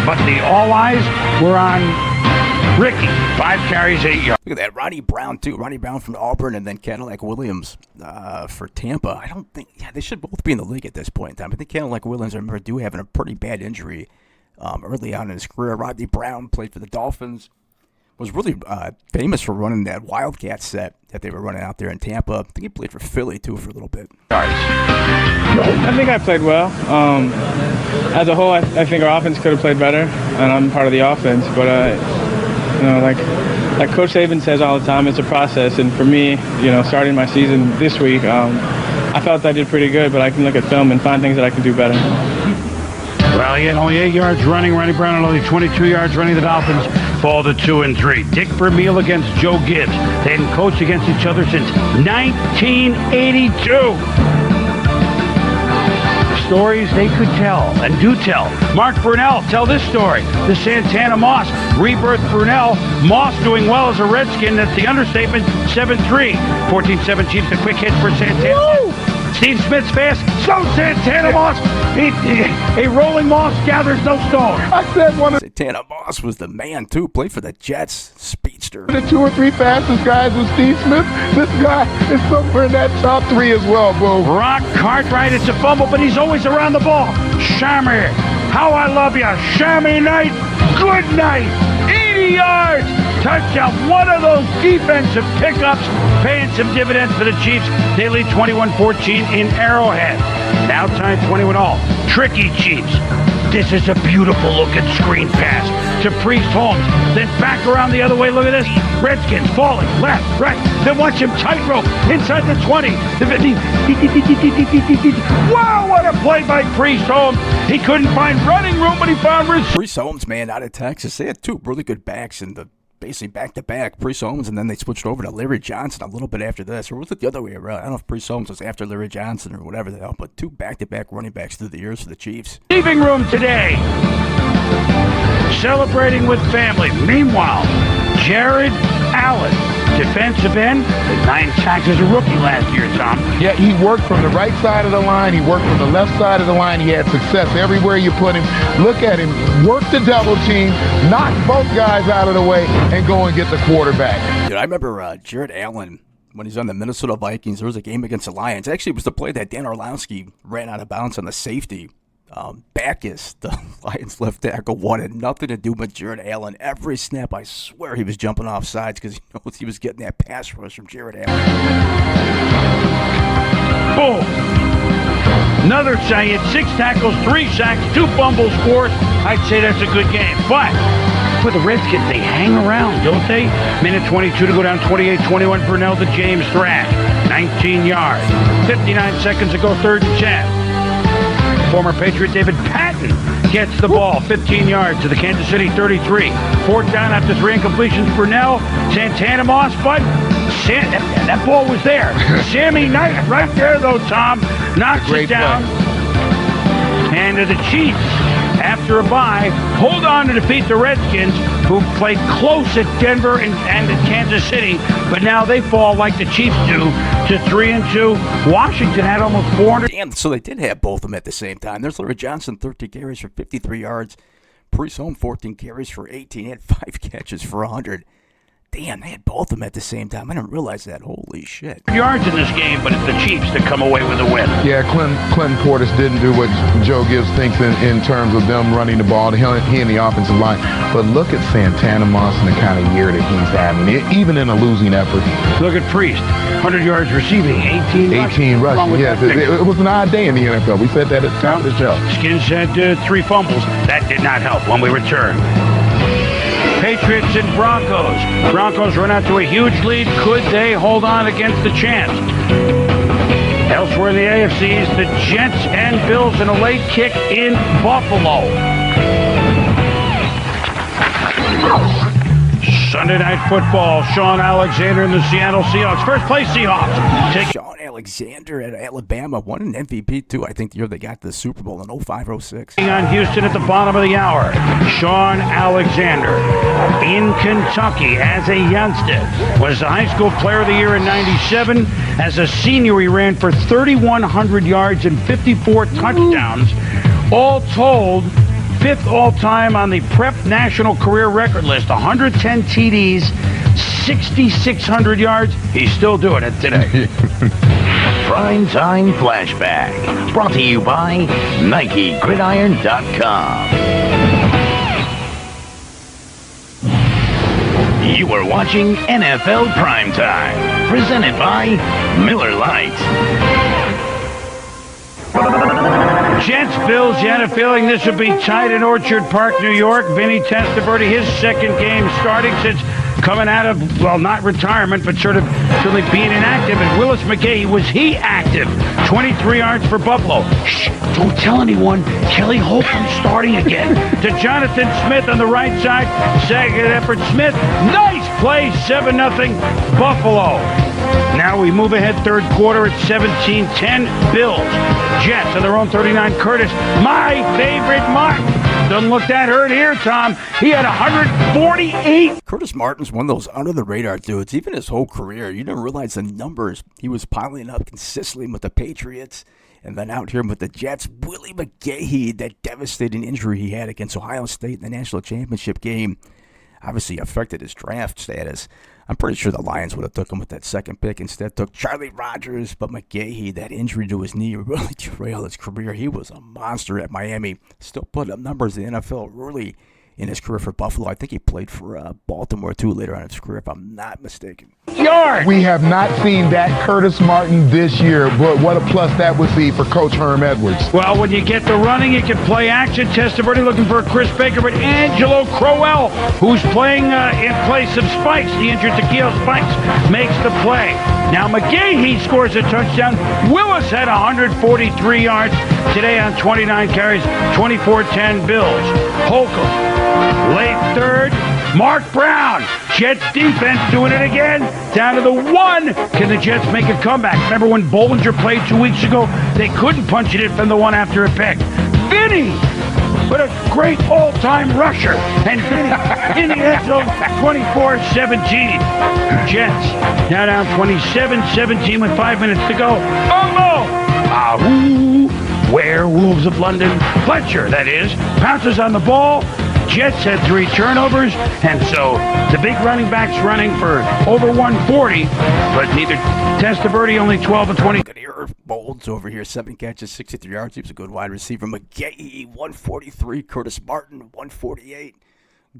but the all eyes were on Ricky. 5 carries, 8 yards. Look at that, Ronnie Brown too. Ronnie Brown from Auburn, and then Cadillac Williams for Tampa. I don't think, they should both be in the league at this point in time. I think Cadillac Williams, I remember, having a pretty bad injury early on in his career. Rodney Brown played for the Dolphins, was really famous for running that Wildcat set that they were running out there in Tampa. I think he played for Philly, too, for a little bit. I think I played well. As a whole, I think our offense could have played better, and I'm part of the offense. But, like Coach Saban says all the time, it's a process. And for me, starting my season this week, I felt I did pretty good, but I can look at film and find things that I can do better. Well, he had only 8 yards running. Ronnie Brown had only 22 yards running. The Dolphins fall to 2-3. Dick Vermeil against Joe Gibbs. They hadn't coached against each other since 1982. Stories they could tell and do tell. Mark Brunell, tell this story. The Santana Moss, rebirth Brunell. Moss doing well as a Redskin. That's the understatement. 7-3. 14-7 Chiefs. A quick hit for Santana. Woo! Steve Smith's fast. So Santana Moss. A rolling Moss gathers no stone. I said Santana Moss was the man, too. Played for the Jets. Speedster. The 2 or 3 fastest guys was Steve Smith. This guy is somewhere in that top 3 as well, bro. Brock Cartwright, it's a fumble, but he's always around the ball. Shammy, how I love you. Shammy night, good night. 80 yards. Touchdown. One of those defensive pickups paying some dividends for the Chiefs. They lead 21-14 in Arrowhead. Now tied 21-all. Tricky Chiefs. This is a beautiful looking screen pass to Priest Holmes. Then back around the other way. Look at this. Redskins falling left, right. Then watch him tightrope inside the 20. The 50. Wow, what a play by Priest Holmes. He couldn't find running room, but he found Priest Holmes, man, out of Texas. They had 2 really good backs in the basically back-to-back, Priest Holmes, and then they switched over to Larry Johnson a little bit after this. Or was it the other way around? I don't know if Priest Holmes was after Larry Johnson or whatever the hell, but 2 back-to-back running backs through the years for the Chiefs. Leaving room today. Celebrating with family. Meanwhile, Jared Allen, defensive end, 9 sacks as a rookie last year, Tom. Yeah, he worked from the right side of the line. He worked from the left side of the line. He had success everywhere you put him. Look at him. Work the double team, knock both guys out of the way, and go and get the quarterback. Dude, I remember Jared Allen, when he's on the Minnesota Vikings, there was a game against the Lions. Actually, it was the play that Dan Orlowski ran out of bounds on the safety. Backus, the Lions left tackle, wanted nothing to do with Jared Allen. Every snap, I swear he was jumping off sides because he knows he was getting that pass rush from Jared Allen. Boom. Another sack. He had 6 tackles, 3 sacks, 2 fumbles forced. I'd say that's a good game. But for the Redskins, they hang around, don't they? Minute 22 to go down, 28-21. Brunell to James Thrash. 19 yards. 59 seconds to go, 3rd and 10. Former Patriot David Patton Martin gets the ball 15 yards to the Kansas City 33. Fourth down after 3 incompletions. Brunell, Santana Moss, but that ball was there. Sammy Knight right there, though, Tom. Knocks it down. And the Chiefs, after a bye, hold on to defeat the Redskins, who played close at Denver and at Kansas City, but now they fall like the Chiefs do to 3-2. Washington had almost 400. Damn, so they did have both of them at the same time. There's Larry Johnson, 13 carries for 53 yards. Priest Home, 14 carries for 18. He had 5 catches for 100. Damn, they had both of them at the same time. I didn't realize that. Holy shit. Yards in this game, but it's the Chiefs that come away with a win. Yeah, Clinton Portis didn't do what Joe Gibbs thinks in terms of them running the ball, he and the offensive line. But look at Santana Moss and the kind of year that he's having, even in a losing effort. Look at Priest, 100 yards receiving, 18 rushing. Yes, it was an odd day in the NFL. We said that at the top of the show. Skins had 3 fumbles. That did not help when we return. Patriots and Broncos. Broncos run out to a huge lead. Could they hold on against the chance? Elsewhere in the AFCs, the Jets and Bills in a late kick in Buffalo. Sunday Night Football. Sean Alexander and the Seattle Seahawks. First place Seahawks. Sean Alexander at Alabama won an MVP too. I think the year they got the Super Bowl in 05-06. On Houston at the bottom of the hour. Sean Alexander in Kentucky as a youngster. Was the high school player of the year in 97. As a senior, he ran for 3,100 yards and 54 touchdowns. All told, 5th all-time on the Prep National Career Record List. 110 TDs, 6,600 yards. He's still doing it today. Primetime Flashback. Brought to you by NikeGridiron.com. You are watching NFL Primetime. Presented by Miller Lite. Jets, Bills, you had a feeling this would be tight in Orchard Park, New York. Vinny Testaverde, his second game starting since coming out of, well, not retirement, but sort of certainly being inactive. And Willis McGahee, was he active? 23 yards for Buffalo. Shh, don't tell anyone. Kelly Holcomb starting again. To Jonathan Smith on the right side. Second effort, Smith. Nice play, 7-0 Buffalo. Now we move ahead third quarter at 17-10. Bills. Jets on their own 39. Curtis, my favorite Martin. Doesn't look that hurt here, Tom. He had 148. Curtis Martin's one of those under-the-radar dudes. Even his whole career, you didn't realize the numbers. He was piling up consistently with the Patriots. And then out here with the Jets, Willie McGahee, that devastating injury he had against Ohio State in the national championship game, obviously affected his draft status. I'm pretty sure the Lions would have took him with that second pick. Instead took Charlie Rogers, but McGahee, that injury to his knee really derailed his career. He was a monster at Miami. Still put up numbers in the NFL early in his career for Buffalo. I think he played for Baltimore too later on in his career, if I'm not mistaken. We have not seen that Curtis Martin this year, but what a plus that would be for Coach Herm Edwards. Well, when you get the running, you can play action. Testaverde looking for Chris Baker, but Angelo Crowell, who's playing in place of Spikes, the injured Takeo Spikes, makes the play. Now McGahee scores a touchdown. Willis had 143 yards today on 29 carries, 24-10 Bills. Holcomb, late third. Mark Brown, Jets defense doing it again. Down to the 1. Can the Jets make a comeback? Remember when Bollinger played 2 weeks ago? They couldn't punch it in from the 1 after a pick. Vinny, what a great all-time rusher. And Vinny in the end zone, 24-17. Jets now down 27-17 with 5 minutes to go. Ahoo! Werewolves of London. Fletcher, that is, pounces on the ball. Jets had 3 turnovers, and so the big running backs running for over 140, but neither Testaverde, only 12 and 20. Look at here, Bolds over here, 7 catches, 63 yards. He was a good wide receiver. McGahee, 143. Curtis Martin, 148.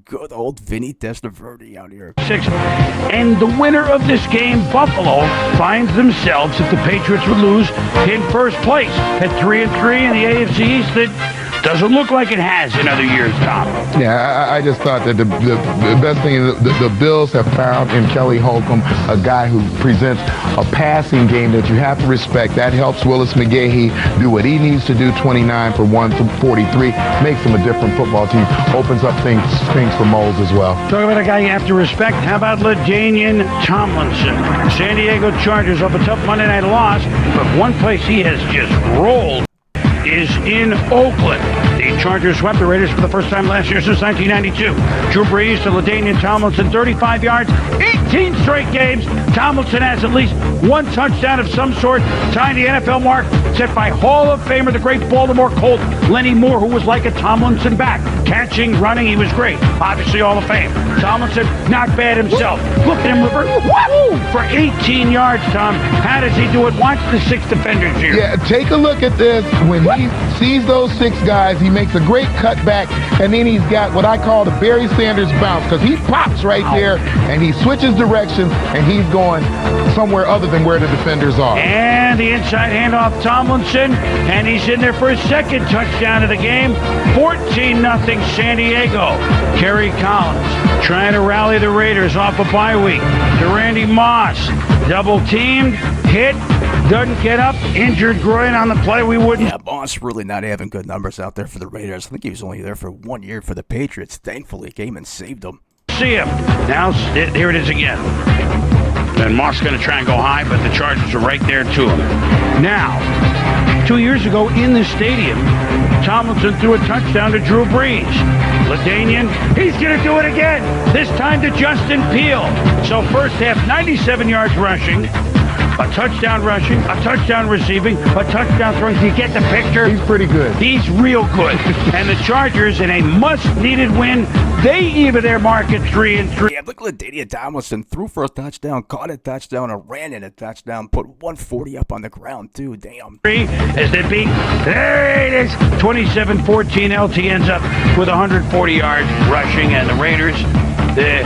Good old Vinny Testaverde out here. 6. And the winner of this game, Buffalo, finds themselves, if the Patriots would lose, in first place at 3-3 in the AFC East. That Doesn't look like it has in other years, Tom. Yeah, I just thought that the best thing is the Bills have found in Kelly Holcomb a guy who presents a passing game that you have to respect. That helps Willis McGahee do what he needs to do, 29 for 143. Makes him a different football team. Opens up things for Moles as well. Talk about a guy you have to respect. How about LaDainian Tomlinson? San Diego Chargers off a tough Monday night loss, but one place he has just rolled is in Oakland. The Chargers swept the Raiders for the first time last year since 1992. Drew Brees to LaDainian Tomlinson, 35 yards, 18 straight games. Tomlinson has at least one touchdown of some sort, tying the NFL mark set by Hall of Famer, the great Baltimore Colt, Lenny Moore, who was like a Tomlinson back. Catching, running, he was great. Obviously Hall of Fame. Tomlinson, not bad himself. Look at him reverse for 18 yards, Tom. How does he do it? Watch the 6 defenders here. Yeah, take a look at this. When he sees those 6 guys, he makes a great cutback, and then he's got what I call the Barry Sanders bounce, because he pops right there, and he switches directions, and he's going somewhere other than where the defenders are. And the inside handoff, Tomlinson, and he's in there for his second touchdown of the game. 14-0 San Diego. Kerry Collins trying to rally the Raiders off a bye week. To Randy Moss, double teamed, hit, doesn't get up, injured groin on the play. We wouldn't. Yeah, Moss really not having good numbers out there for the Raiders. I think he was only there for 1 year for the Patriots. Thankfully, came and saved them. See him. Now, here it is again. And Moss going to try and go high, but the Chargers are right there to him. Now, 2 years ago in the stadium, Tomlinson threw a touchdown to Drew Brees. LaDainian, he's going to do it again. This time to Justin Peele. So first half, 97 yards rushing, a touchdown rushing, a touchdown receiving, a touchdown throwing. Do you get the picture? He's pretty good. He's real good. And the Chargers, in a much-needed win, they even their mark at 3-3. Yeah, look, LaDainian Tomlinson threw for a touchdown, caught a touchdown, and ran in a touchdown, put 140 up on the ground, too. Damn. As they beat, there it is, 27-14. LT ends up with 140 yards rushing, and the Raiders, they're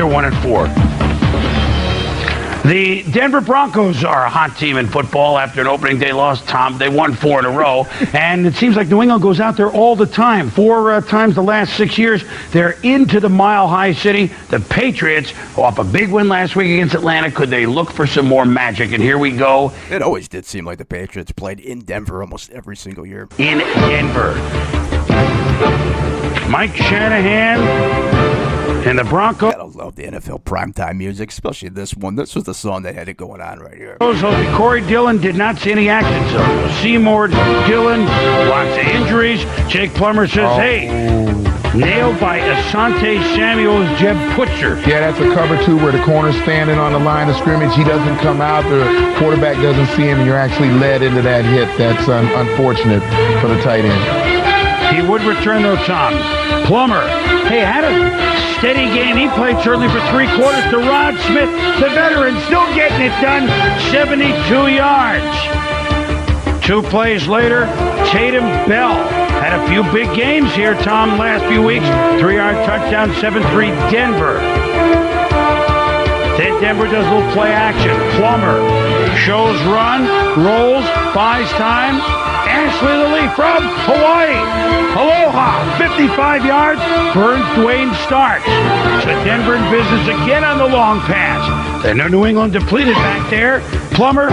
1-4. The Denver Broncos are a hot team in football after an opening day loss, Tom. They won 4 in a row, and it seems like New England goes out there all the time. 4 times the last 6 years, they're into the Mile High City. The Patriots, off a big win last week against Atlanta, could they look for some more magic? And here we go. It always did seem like the Patriots played in Denver almost every single year. In Denver. Mike Shanahan and the Broncos. I love the NFL primetime music, especially this one. This was the song that had it going on right here. Corey Dillon did not see any action, so Seymour, Dillon, lots of injuries. Jake Plummer says, hey, nailed by Asante Samuel's Jeb Putzer. Yeah, that's a cover 2 where the corner's standing on the line of scrimmage. He doesn't come out. The quarterback doesn't see him, and you're actually led into that hit. That's unfortunate for the tight end. He would return, though, Tom. Plummer, hey, had a steady game. He played certainly for 3 quarters to Rod Smith, the veteran, still getting it done, 72 yards. 2 plays later, Tatum Bell had a few big games here, Tom, last few weeks. 3-yard touchdown, 7-3 Denver. Then Denver does a little play action. Plummer shows run, rolls, buys time. Ashley Lilly from Hawaii. Aloha, 55 yards, burns Dwayne Starks. So Denver in business again on the long pass. Then New England depleted back there. Plummer,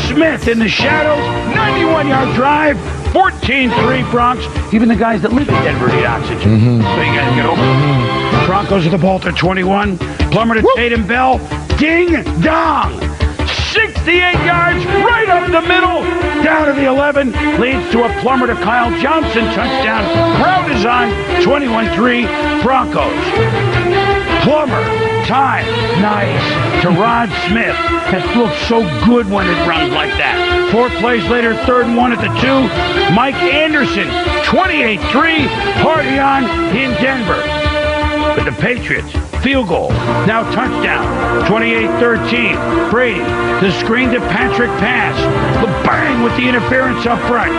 Smith in the shadows, 91-yard drive, 14-3 Bronx. Even the guys that live in Denver need oxygen. So you gotta get over it. Broncos at the ball to 21. Plummer to Tatum Bell. Ding dong. 68 yards right up the middle, down to the 11, leads to a Plummer to Kyle Johnson touchdown. Crowd is on, 21-3 Broncos. Plummer, time, nice, to Rod Smith. That looks so good when it runs like that. 4 plays later, 3rd and 1 at the 2. Mike Anderson, 28-3, party on in Denver. But the Patriots, Field goal. Now touchdown. 28-13. Brady. The screen to Patrick pass. The bang with the interference up front.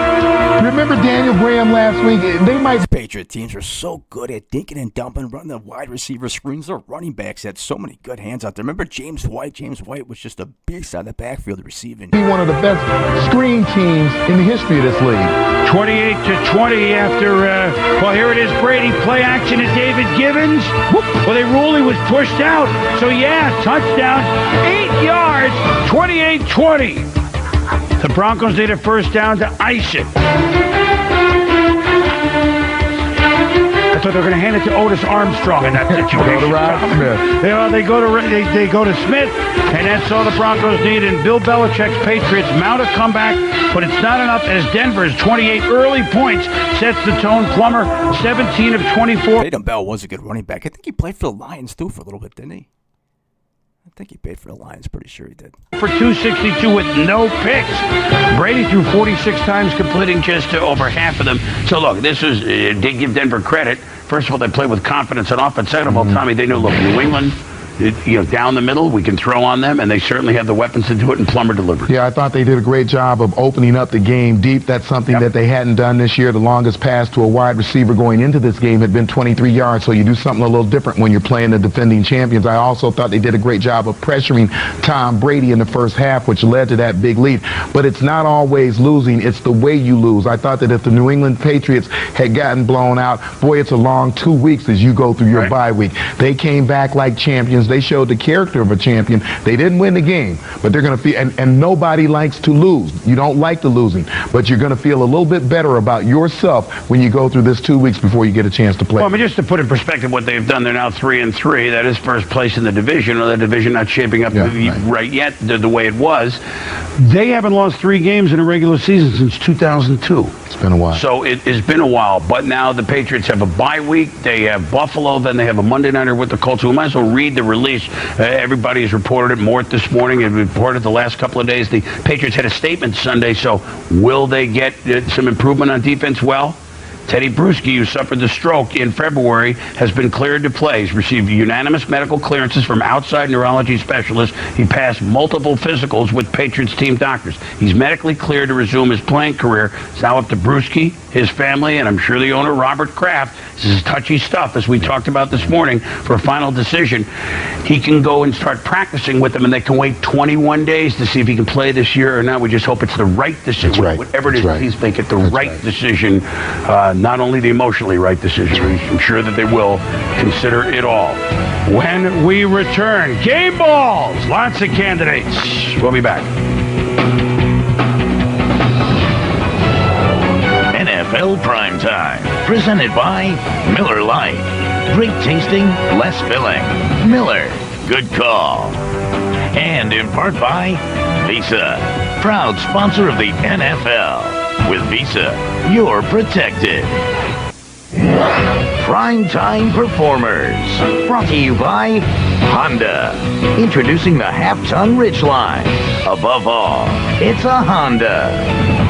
Remember Daniel Graham last week? They might. Patriot teams are so good at dinking and dumping, running the wide receiver screens. Their running backs had so many good hands out there. Remember James White? James White was just a beast out of the backfield receiving. Be one of the best screen teams in the history of this league. 28-20 after, well, here it is, Brady. Play action to David Givens. Whoop. Well, they ruled he was pushed out. So, yeah, touchdown. 8 yards, 28-20. The Broncos need a first down to ice it. I thought they were going to hand it to Otis Armstrong in that situation. Go to Rob Smith. They go to Smith, and that's all the Broncos need. And Bill Belichick's Patriots mount a comeback, but it's not enough as Denver's 28 early points sets the tone. Plummer, 17 of 24. Peyton Bell was a good running back. I think he played for the Lions, too, for a little bit, didn't he? I think he paid for the Lions. Pretty sure he did. For 262 with no picks. Brady threw 46 times, completing just over half of them. So, look, this is, they give Denver credit. First of all, they played with confidence on offense. Second of all, Tommy, they knew, look, New England, down the middle, we can throw on them, and they certainly have the weapons to do it, and Plummer delivered. Yeah, I thought they did a great job of opening up the game deep. That's something that they hadn't done this year. The longest pass to a wide receiver going into this game had been 23 yards, so you do something a little different when you're playing the defending champions. I also thought they did a great job of pressuring Tom Brady in the first half, which led to that big lead. But it's not always losing. It's the way you lose. I thought that if the New England Patriots had gotten blown out, boy, it's a long 2 weeks as you go through your bye week. They came back like champions. They showed the character of a champion. They didn't win the game, but they're going to feel, and nobody likes to lose. You don't like the losing, but you're going to feel a little bit better about yourself when you go through this 2 weeks before you get a chance to play. Well, I mean, just to put in perspective what they've done, they're now 3-3. That is first place in the division, or the division not shaping up right yet the way it was. They haven't lost 3 games in a regular season since 2002. It's been a while. So it has been a while, but now the Patriots have a bye week. They have Buffalo, then they have a Monday nighter with the Colts. So we might as well read the release. Everybody has reported it. Mort this morning and reported the last couple of days. The Patriots had a statement Sunday, so will they get some improvement on defense? Well, Teddy Bruschi, who suffered the stroke in February, has been cleared to play. He's received unanimous medical clearances from outside neurology specialists. He passed multiple physicals with Patriots team doctors. He's medically cleared to resume his playing career. It's now up to Bruschi, his family, and I'm sure the owner, Robert Kraft. This is touchy stuff, as we talked about this morning, for a final decision. He can go and start practicing with them, and they can wait 21 days to see if he can play this year or not. We just hope it's the right decision. That's right. Whatever it is, please make it the right decision, not only the emotionally right decision. I'm sure that they will consider it all. When we return, game balls, lots of candidates. We'll be back. NFL Primetime, presented by Miller Lite. Great tasting, less filling. Miller, good call. And in part by Visa, proud sponsor of the NFL. With Visa, you're protected. Primetime Performers, brought to you by Honda. Introducing the half-ton Ridgeline. Above all, it's a Honda.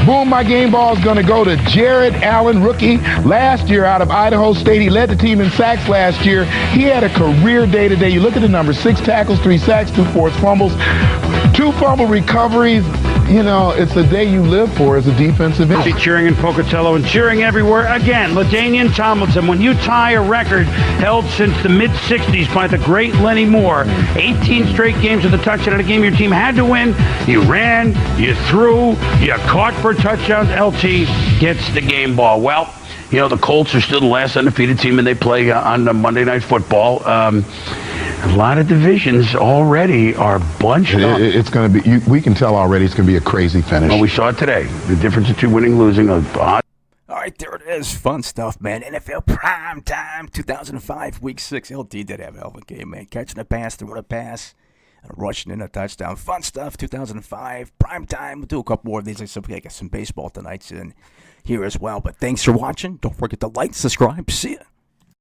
Boom, my game ball is going to go to Jared Allen, rookie. Last year out of Idaho State, he led the team in sacks last year. He had a career day today. You look at the numbers, 6 tackles, 3 sacks, 2 forced fumbles, 2 fumble recoveries. You know, it's a day you live for as a defensive end. Cheering in Pocatello and cheering everywhere. Again, LaDainian Tomlinson, when you tie a record held since the mid-'60s by the great Lenny Moore, 18 straight games with a touchdown in a game your team had to win. You ran, you threw, you caught for touchdowns. LT gets the game ball. Well, you know, the Colts are still the last undefeated team, and they play on Monday Night Football. A lot of divisions already are bunched up. It's going to be, we can tell already it's going to be a crazy finish. Well, we saw it today. The difference between winning and losing. All right, there it is. Fun stuff, man. NFL Primetime 2005, Week 6. LT did have a hell of a game, man. Catching a pass, throwing a pass, and rushing in a touchdown. Fun stuff, 2005. Primetime. We'll do a couple more of these. I got some baseball tonight in here as well. But thanks for watching. Don't forget to like, subscribe. See ya.